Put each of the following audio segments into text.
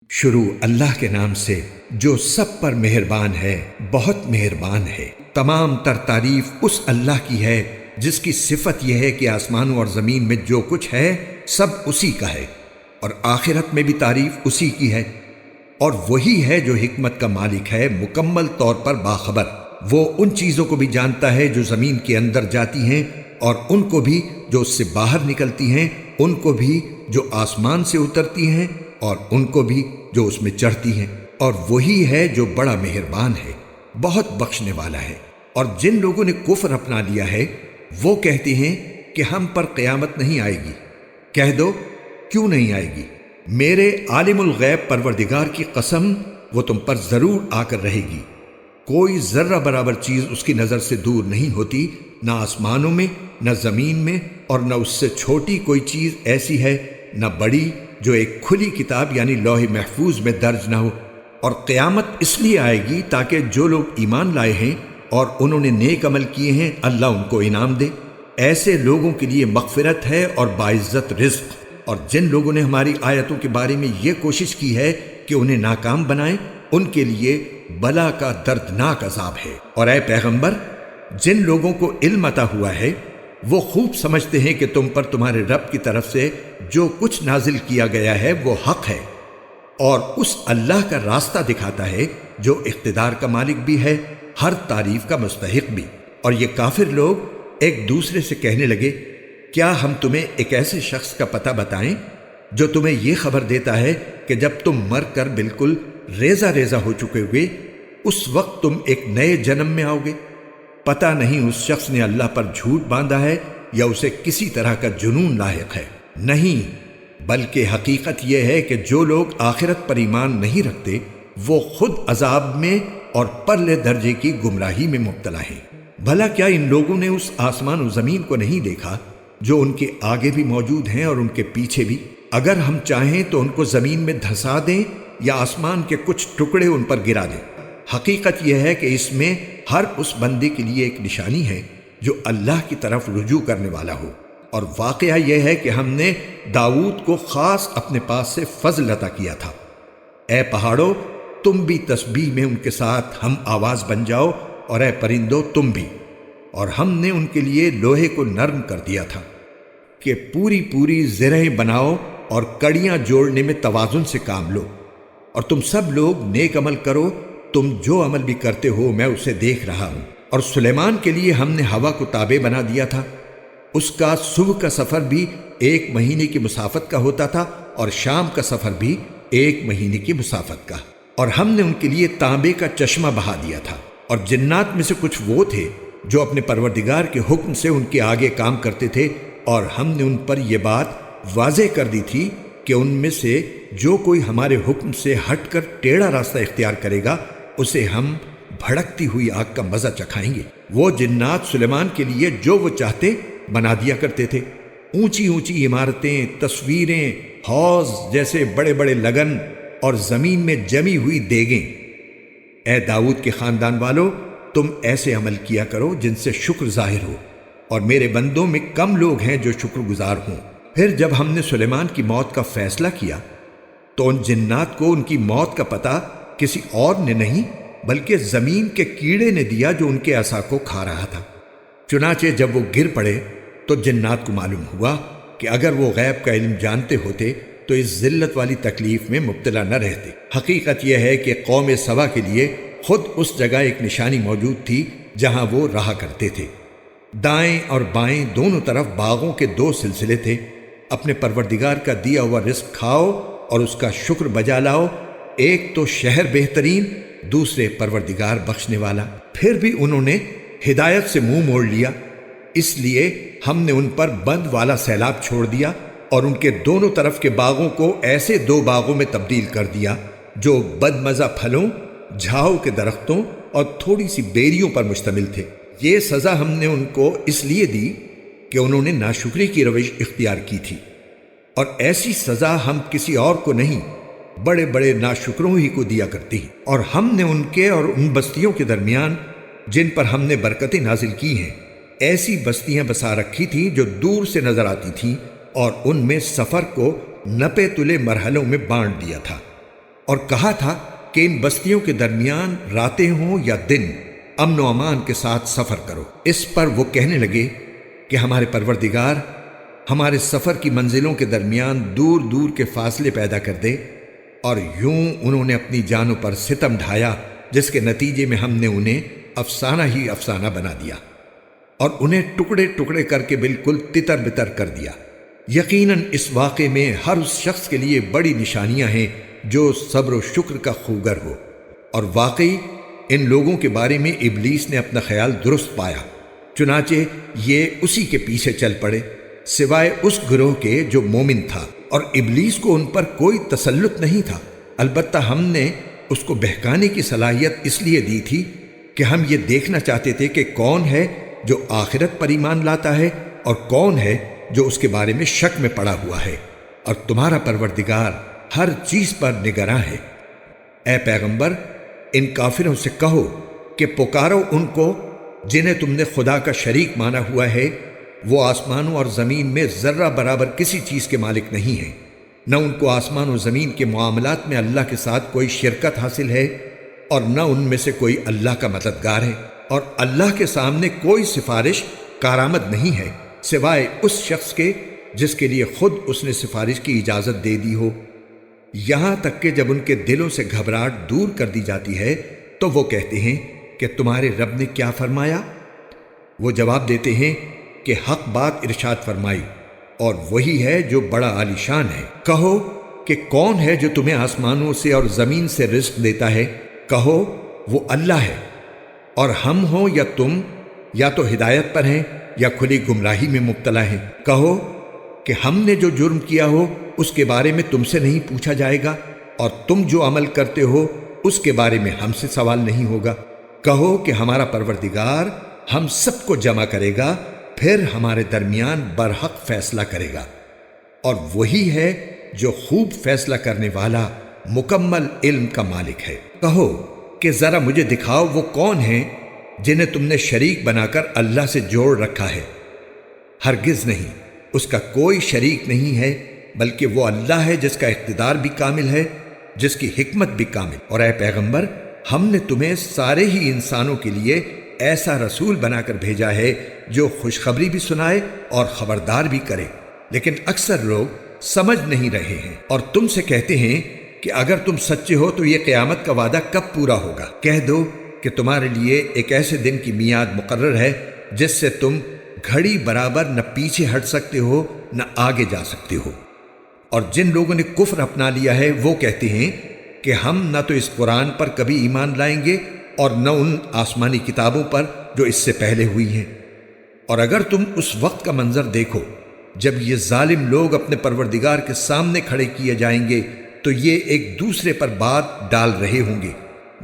شروع اللہ کے نام سے جو سب پر مہربان ہے، بہت مہربان ہے۔ تمام تر تعریف اس اللہ کی ہے جس کی صفت یہ ہے کہ آسمانوں اور زمین میں جو کچھ ہے سب اسی کا ہے، اور آخرت میں بھی تعریف اسی کی ہے، اور وہی ہے جو حکمت کا مالک ہے، مکمل طور پر باخبر۔ وہ ان چیزوں کو بھی جانتا ہے جو زمین کے اندر جاتی ہیں، اور ان کو بھی جو اس سے باہر نکلتی ہیں، ان کو بھی جو آسمان سے اترتی ہیں، اور ان کو بھی جو اس میں چڑھتی ہیں، اور وہی ہے جو بڑا مہربان ہے، بہت بخشنے والا ہے۔ اور جن لوگوں نے کفر اپنا لیا ہے وہ کہتے ہیں کہ ہم پر قیامت نہیں آئے گی۔ کہہ دو کیوں نہیں آئے گی؟ میرے عالم الغیب پروردگار کی قسم، وہ تم پر ضرور آ کر رہے گی۔ کوئی ذرہ برابر چیز اس کی نظر سے دور نہیں ہوتی، نہ آسمانوں میں، نہ زمین میں، اور نہ اس سے چھوٹی کوئی چیز ایسی ہے، نہ بڑی، جو ایک کھلی کتاب یعنی لوح محفوظ میں درج نہ ہو۔ اور قیامت اس لیے آئے گی تاکہ جو لوگ ایمان لائے ہیں اور انہوں نے نیک عمل کیے ہیں، اللہ ان کو انعام دے۔ ایسے لوگوں کے لیے مغفرت ہے اور باعزت رزق۔ اور جن لوگوں نے ہماری آیتوں کے بارے میں یہ کوشش کی ہے کہ انہیں ناکام بنائیں، ان کے لیے بلا کا دردناک عذاب ہے۔ اور اے پیغمبر، جن لوگوں کو علم عطا ہوا ہے وہ خوب سمجھتے ہیں کہ تم پر تمہارے رب کی طرف سے جو کچھ نازل کیا گیا ہے وہ حق ہے، اور اس اللہ کا راستہ دکھاتا ہے جو اقتدار کا مالک بھی ہے، ہر تعریف کا مستحق بھی۔ اور یہ کافر لوگ ایک دوسرے سے کہنے لگے، کیا ہم تمہیں ایک ایسے شخص کا پتہ بتائیں جو تمہیں یہ خبر دیتا ہے کہ جب تم مر کر بالکل ریزہ ریزہ ہو چکے ہوئے اس وقت تم ایک نئے جنم میں آؤ گے؟ پتہ نہیں اس شخص نے اللہ پر جھوٹ باندھا ہے یا اسے کسی طرح کا جنون لاحق ہے۔ نہیں، بلکہ حقیقت یہ ہے کہ جو لوگ آخرت پر ایمان نہیں رکھتے وہ خود عذاب میں اور پرلے درجے کی گمراہی میں مبتلا ہیں۔ بھلا کیا ان لوگوں نے اس آسمان و زمین کو نہیں دیکھا جو ان کے آگے بھی موجود ہیں اور ان کے پیچھے بھی؟ اگر ہم چاہیں تو ان کو زمین میں دھسا دیں یا آسمان کے کچھ ٹکڑے ان پر گرا دیں۔ حقیقت یہ ہے کہ اس میں ہر اس بندے کے لیے ایک نشانی ہے جو اللہ کی طرف رجوع کرنے والا ہو۔ اور واقعہ یہ ہے کہ ہم نے داؤد کو خاص اپنے پاس سے فضل عطا کیا تھا۔ اے پہاڑوں، تم بھی تسبیح میں ان کے ساتھ ہم آواز بن جاؤ، اور اے پرندوں تم بھی۔ اور ہم نے ان کے لیے لوہے کو نرم کر دیا تھا کہ پوری پوری زرہیں بناؤ اور کڑیاں جوڑنے میں توازن سے کام لو۔ اور تم سب لوگ نیک عمل کرو، تم جو عمل بھی کرتے ہو میں اسے دیکھ رہا ہوں۔ اور سلیمان کے لیے ہم نے ہوا کو تابع بنا دیا تھا، اس کا صبح کا سفر بھی 1 مہینے کی مسافت کا ہوتا تھا، اور شام کا سفر بھی 1 مہینے کی مسافت کا۔ اور ہم نے ان کے لیے تانبے کا چشمہ بہا دیا تھا۔ اور جنات میں سے کچھ وہ تھے جو اپنے پروردگار کے حکم سے ان کے آگے کام کرتے تھے، اور ہم نے ان پر یہ بات واضح کر دی تھی کہ ان میں سے جو کوئی ہمارے حکم سے ہٹ کر ٹیڑھا راستہ اختیار کرے گا اسے ہم بھڑکتی ہوئی آگ کا مزہ چکھائیں گے۔ وہ جنات سلیمان کے لیے جو وہ چاہتے بنا دیا کرتے تھے، اونچی اونچی عمارتیں، تصویریں، حوض جیسے بڑے بڑے لگن، اور زمین میں جمی ہوئی دیگیں۔ اے داؤد کے خاندان والو، تم ایسے عمل کیا کرو جن سے شکر ظاہر ہو، اور میرے بندوں میں کم لوگ ہیں جو شکر گزار ہوں۔ پھر جب ہم نے سلیمان کی موت کا فیصلہ کیا تو ان جنات کو ان کی موت کا پتہ کسی اور نے نہیں بلکہ زمین کے کیڑے نے دیا جو ان کے عصا کو کھا رہا تھا۔ چنانچہ جب وہ گر پڑے تو جنات کو معلوم ہوا کہ اگر وہ غیب کا علم جانتے ہوتے تو اس ذلت والی تکلیف میں مبتلا نہ رہتے۔ حقیقت یہ ہے کہ قوم سبا کے لیے خود اس جگہ ایک نشانی موجود تھی جہاں وہ رہا کرتے تھے۔ دائیں اور بائیں دونوں طرف باغوں کے 2 سلسلے تھے۔ اپنے پروردگار کا دیا ہوا رزق کھاؤ اور اس کا شکر بجا لاؤ، ایک تو شہر بہترین، دوسرے پروردگار بخشنے والا۔ پھر بھی انہوں نے ہدایت سے منہ موڑ لیا، اس لیے ہم نے ان پر بند والا سیلاب چھوڑ دیا، اور ان کے دونوں طرف کے باغوں کو ایسے 2 باغوں میں تبدیل کر دیا جو بدمزہ پھلوں، جھاؤ کے درختوں اور تھوڑی سی بیریوں پر مشتمل تھے۔ یہ سزا ہم نے ان کو اس لیے دی کہ انہوں نے ناشکری کی روش اختیار کی تھی، اور ایسی سزا ہم کسی اور کو نہیں بڑے بڑے ناشکروں ہی کو دیا کرتی ہیں۔ اور ہم نے ان کے اور ان بستیوں کے درمیان جن پر ہم نے برکتیں نازل کی ہیں ایسی بستیاں بسا رکھی تھیں جو دور سے نظر آتی تھیں، اور ان میں سفر کو نپے تلے مرحلوں میں بانٹ دیا تھا۔ اور کہا تھا کہ ان بستیوں کے درمیان راتیں ہوں یا دن امن و امان کے ساتھ سفر کرو۔ اس پر وہ کہنے لگے کہ ہمارے پروردگار ہمارے سفر کی منزلوں کے درمیان دور دور کے فاصلے پیدا کر دے۔ اور یوں انہوں نے اپنی جانوں پر ستم ڈھایا، جس کے نتیجے میں ہم نے انہیں افسانہ ہی افسانہ بنا دیا اور انہیں ٹکڑے ٹکڑے کر کے بالکل تتر بتر کر دیا۔ یقیناً اس واقعے میں ہر اس شخص کے لیے بڑی نشانیاں ہیں جو صبر و شکر کا خوگر ہو۔ اور واقعی ان لوگوں کے بارے میں ابلیس نے اپنا خیال درست پایا، چنانچہ یہ اسی کے پیچھے چل پڑے، سوائے اس گروہ کے جو مومن تھا، اور ابلیس کو ان پر کوئی تسلط نہیں تھا۔ البتہ ہم نے اس کو بہکانے کی صلاحیت اس لیے دی تھی کہ ہم یہ دیکھنا چاہتے تھے کہ کون ہے جو آخرت پر ایمان لاتا ہے اور کون ہے جو اس کے بارے میں شک میں پڑا ہوا ہے، اور تمہارا پروردگار ہر چیز پر نگراں ہے۔ اے پیغمبر، ان کافروں سے کہو کہ پکارو ان کو جنہیں تم نے خدا کا شریک مانا ہوا ہے۔ وہ آسمانوں اور زمین میں ذرہ برابر کسی چیز کے مالک نہیں ہیں، نہ ان کو آسمان و زمین کے معاملات میں اللہ کے ساتھ کوئی شرکت حاصل ہے، اور نہ ان میں سے کوئی اللہ کا مددگار ہے، اور اللہ کے سامنے کوئی سفارش کارآمد نہیں ہے سوائے اس شخص کے جس کے لیے خود اس نے سفارش کی اجازت دے دی ہو۔ یہاں تک کہ جب ان کے دلوں سے گھبراہٹ دور کر دی جاتی ہے تو وہ کہتے ہیں کہ تمہارے رب نے کیا فرمایا؟ وہ جواب دیتے ہیں کہ حق بات ارشاد فرمائی، اور وہی ہے جو بڑا عالیشان ہے۔ کہو کہ کون ہے جو تمہیں آسمانوں سے اور زمین سے رزق دیتا ہے؟ کہو وہ اللہ ہے، اور ہم ہوں یا تم یا تو ہدایت پر ہیں یا کھلی گمراہی میں مبتلا ہیں۔ کہو کہ ہم نے جو جرم کیا ہو اس کے بارے میں تم سے نہیں پوچھا جائے گا، اور تم جو عمل کرتے ہو اس کے بارے میں ہم سے سوال نہیں ہوگا۔ کہو کہ ہمارا پروردگار ہم سب کو جمع کرے گا، پھر ہمارے درمیان برحق فیصلہ کرے گا، اور وہی ہے جو خوب فیصلہ کرنے والا مکمل علم کا مالک ہے۔ کہو کہ ذرا مجھے دکھاؤ وہ کون ہیں جنہیں تم نے شریک بنا کر اللہ سے جوڑ رکھا ہے۔ ہرگز نہیں، اس کا کوئی شریک نہیں ہے، بلکہ وہ اللہ ہے جس کا اقتدار بھی کامل ہے، جس کی حکمت بھی کامل۔ اور اے پیغمبر، ہم نے تمہیں سارے ہی انسانوں کے لیے ایسا رسول بنا کر بھیجا ہے جو خوشخبری بھی سنائے اور خبردار بھی کرے، لیکن اکثر لوگ سمجھ نہیں رہے ہیں۔ اور تم سے کہتے ہیں کہ اگر تم سچے ہو تو یہ قیامت کا وعدہ کب پورا ہوگا؟ کہہ دو کہ تمہارے لیے ایک ایسے دن کی میعاد مقرر ہے جس سے تم گھڑی برابر نہ پیچھے ہٹ سکتے ہو نہ آگے جا سکتے ہو۔ اور جن لوگوں نے کفر اپنا لیا ہے وہ کہتے ہیں کہ ہم نہ تو اس قرآن پر کبھی ایمان لائیں گے اور نہ ان آسمانی کتابوں پر جو اس سے پہلے ہوئی ہیں۔ اور اگر تم اس وقت کا منظر دیکھو جب یہ ظالم لوگ اپنے پروردگار کے سامنے کھڑے کیے جائیں گے تو یہ ایک دوسرے پر بات ڈال رہے ہوں گے۔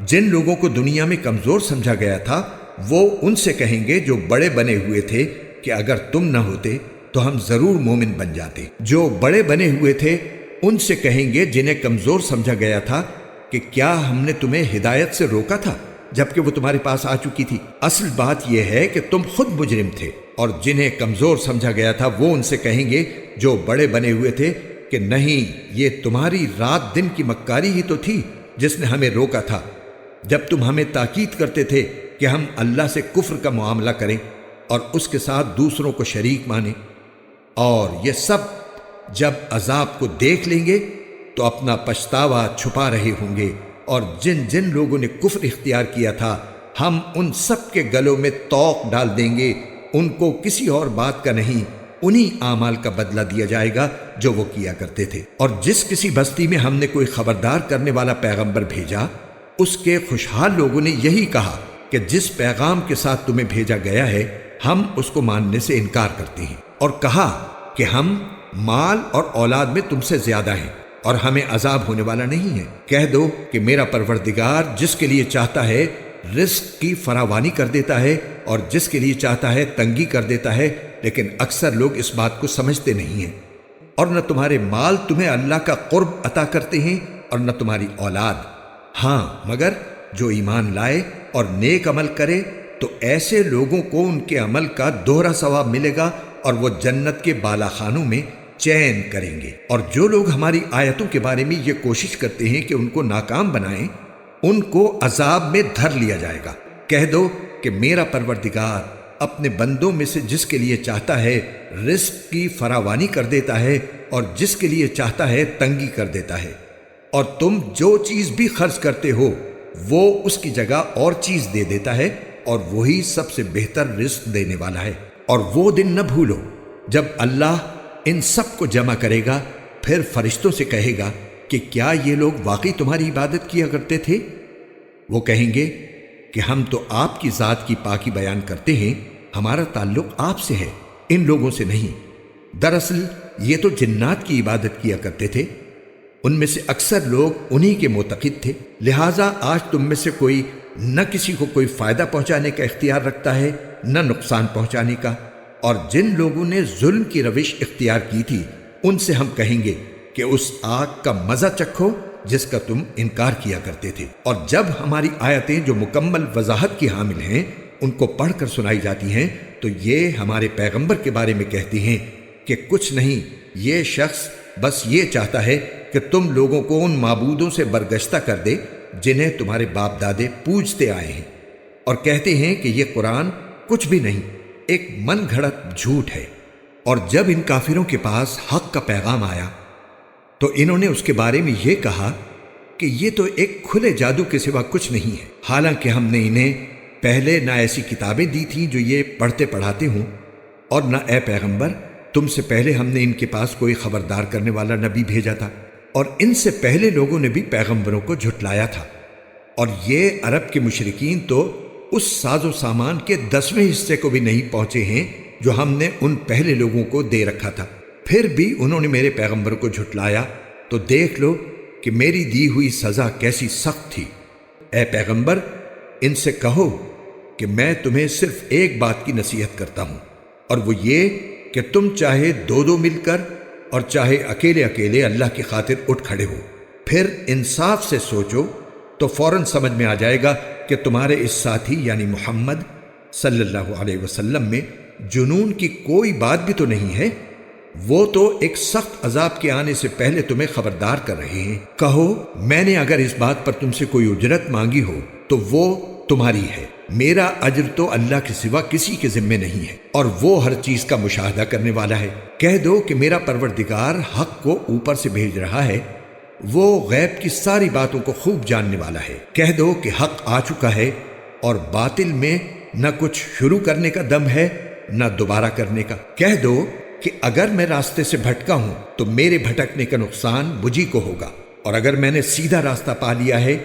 جن لوگوں کو دنیا میں کمزور سمجھا گیا تھا وہ ان سے کہیں گے جو بڑے بنے ہوئے تھے کہ اگر تم نہ ہوتے تو ہم ضرور مومن بن جاتے۔ جو بڑے بنے ہوئے تھے ان سے کہیں گے جنہیں کمزور سمجھا گیا تھا کہ کیا ہم نے تمہیں ہدایت سے روکا تھا جبکہ وہ تمہارے پاس آ چکی تھی؟ اصل بات یہ ہے کہ تم خود مجرم تھے۔ اور جنہیں کمزور سمجھا گیا تھا وہ ان سے کہیں گے جو بڑے بنے ہوئے تھے کہ نہیں، یہ تمہاری رات دن کی مکاری ہی تو تھی جس نے ہمیں روکا تھا جب تم ہمیں تاکید کرتے تھے کہ ہم اللہ سے کفر کا معاملہ کریں اور اس کے ساتھ دوسروں کو شریک مانیں۔ اور یہ سب جب عذاب کو دیکھ لیں گے تو اپنا پچھتاوا چھپا رہے ہوں گے، اور جن جن لوگوں نے کفر اختیار کیا تھا ہم ان سب کے گلوں میں طوق ڈال دیں گے، ان کو کسی اور بات کا نہیں، انہی اعمال کا بدلہ دیا جائے گا جو وہ کیا کرتے تھے۔ اور جس کسی بستی میں ہم نے کوئی خبردار کرنے والا پیغمبر بھیجا، اس کے خوشحال لوگوں نے یہی کہا کہ جس پیغام کے ساتھ تمہیں بھیجا گیا ہے ہم اس کو ماننے سے انکار کرتے ہیں، اور کہا کہ ہم مال اور اولاد میں تم سے زیادہ ہیں اور ہمیں عذاب ہونے والا نہیں ہے۔ کہہ دو کہ میرا پروردگار جس کے لیے چاہتا ہے رزق کی فراوانی کر دیتا ہے اور جس کے لیے چاہتا ہے تنگی کر دیتا ہے، لیکن اکثر لوگ اس بات کو سمجھتے نہیں ہیں۔ اور نہ تمہارے مال تمہیں اللہ کا قرب عطا کرتے ہیں اور نہ تمہاری اولاد، ہاں مگر جو ایمان لائے اور نیک عمل کرے تو ایسے لوگوں کو ان کے عمل کا دوہرا ثواب ملے گا، اور وہ جنت کے بالا خانوں میں چین کریں گے۔ اور جو لوگ ہماری آیتوں کے بارے میں یہ کوشش کرتے ہیں کہ ان کو ناکام بنائیں، ان کو عذاب میں دھر لیا جائے گا۔ کہہ دو کہ میرا پروردگار اپنے بندوں میں سے جس کے لیے چاہتا ہے رزق کی فراوانی کر دیتا ہے اور جس کے لیے چاہتا ہے تنگی کر دیتا ہے، اور تم جو چیز بھی خرچ کرتے ہو وہ اس کی جگہ اور چیز دے دیتا ہے، اور وہی سب سے بہتر رزق دینے والا ہے۔ اور وہ دن نہ بھولو جب اللہ ان سب کو جمع کرے گا، پھر فرشتوں سے کہے گا کہ کیا یہ لوگ واقعی تمہاری عبادت کیا کرتے تھے؟ وہ کہیں گے کہ ہم تو آپ کی ذات کی پاکی بیان کرتے ہیں، ہمارا تعلق آپ سے ہے، ان لوگوں سے نہیں۔ دراصل یہ تو جنات کی عبادت کیا کرتے تھے، ان میں سے اکثر لوگ انہی کے معتقد تھے، لہٰذا آج تم میں سے کوئی نہ کسی کو کوئی فائدہ پہنچانے کا اختیار رکھتا ہے نہ نقصان پہنچانے کا۔ اور جن لوگوں نے ظلم کی روش اختیار کی تھی ان سے ہم کہیں گے کہ اس آگ کا مزہ چکھو جس کا تم انکار کیا کرتے تھے۔ اور جب ہماری آیتیں جو مکمل وضاحت کی حامل ہیں ان کو پڑھ کر سنائی جاتی ہیں تو یہ ہمارے پیغمبر کے بارے میں کہتی ہیں کہ کچھ نہیں، یہ شخص بس یہ چاہتا ہے کہ تم لوگوں کو ان معبودوں سے برگشتہ کر دے جنہیں تمہارے باپ دادے پوجتے آئے ہیں، اور کہتے ہیں کہ یہ قرآن کچھ بھی نہیں، ایک من گھڑت جھوٹ ہے۔ اور جب ان کافروں کے پاس حق کا پیغام آیا تو انہوں نے اس کے بارے میں یہ کہا کہ یہ تو ایک کھلے جادو کے سوا کچھ نہیں ہے، حالانکہ ہم نے انہیں پہلے نہ ایسی کتابیں دی تھیں جو یہ پڑھتے پڑھاتے ہوں، اور نہ اے پیغمبر تم سے پہلے ہم نے ان کے پاس کوئی خبردار کرنے والا نبی بھیجا تھا، اور ان سے پہلے لوگوں نے بھی پیغمبروں کو جھٹلایا تھا۔ اور یہ عرب کے مشرکین تو اس ساز و سامان کے 10ویں حصے کو بھی نہیں پہنچے ہیں جو ہم نے ان پہلے لوگوں کو دے رکھا تھا، پھر بھی انہوں نے میرے پیغمبر کو جھٹلایا، تو دیکھ لو کہ میری دی ہوئی سزا کیسی سخت تھی۔ اے پیغمبر ان سے کہو کہ میں تمہیں صرف ایک بات کی نصیحت کرتا ہوں، اور وہ یہ کہ تم چاہے دو دو مل کر اور چاہے اکیلے اکیلے اللہ کی خاطر اٹھ کھڑے ہو، پھر انصاف سے سوچو تو فوراً سمجھ میں آ جائے گا کہ تمہارے اس ساتھی یعنی محمد صلی اللہ علیہ وسلم میں جنون کی کوئی بات بھی تو نہیں ہے، وہ تو ایک سخت عذاب کے آنے سے پہلے تمہیں خبردار کر رہے ہیں۔ کہو میں نے اگر اس بات پر تم سے کوئی اجرت مانگی ہو تو وہ تمہاری ہے، میرا اجر تو اللہ کے سوا کسی کے ذمے نہیں ہے، اور وہ ہر چیز کا مشاہدہ کرنے والا ہے۔ کہہ دو کہ میرا پروردگار حق کو اوپر سے بھیج رہا ہے، وہ غیب کی ساری باتوں کو خوب جاننے والا ہے۔ کہہ دو کہ حق آ چکا ہے اور باطل میں نہ کچھ شروع کرنے کا دم ہے نہ دوبارہ کرنے کا۔ کہہ دو کہ اگر میں راستے سے بھٹکا ہوں تو میرے بھٹکنے کا نقصان مجھی کو ہوگا، اور اگر میں نے سیدھا راستہ پا لیا ہے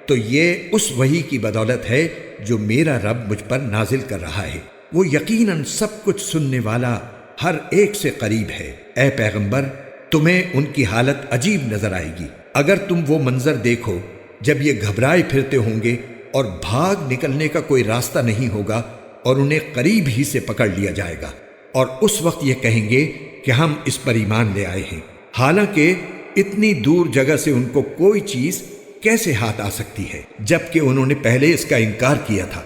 تو یہ اس وحی کی بدولت ہے جو میرا رب مجھ پر نازل کر رہا ہے، وہ یقیناً سب کچھ سننے والا ہر ایک سے قریب ہے۔ اے پیغمبر تمہیں ان کی حالت عجیب نظر آئے گی اگر تم وہ منظر دیکھو جب یہ گھبرائے پھرتے ہوں گے اور بھاگ نکلنے کا کوئی راستہ نہیں ہوگا، اور انہیں قریب ہی سے پکڑ لیا جائے گا، اور اس وقت یہ کہیں گے کہ ہم اس پر ایمان لے آئے ہیں، حالانکہ اتنی دور جگہ سے ان کو کوئی چیز کیسے ہاتھ آ سکتی ہے جبکہ انہوں نے پہلے اس کا انکار کیا تھا،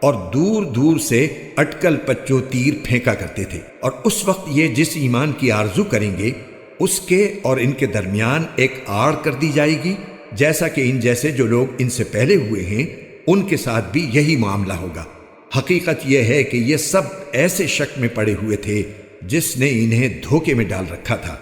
اور دور دور سے اٹکل پچو تیر پھینکا کرتے تھے۔ اور اس وقت یہ جس ایمان کی آرزو کریں گے اس کے اور ان کے درمیان ایک آڑ کر دی جائے گی، جیسا کہ ان جیسے جو لوگ ان سے پہلے ہوئے ہیں ان کے ساتھ بھی یہی معاملہ ہوگا۔ حقیقت یہ ہے کہ یہ سب ایسے شک میں پڑے ہوئے تھے جس نے انہیں دھوکے میں ڈال رکھا تھا۔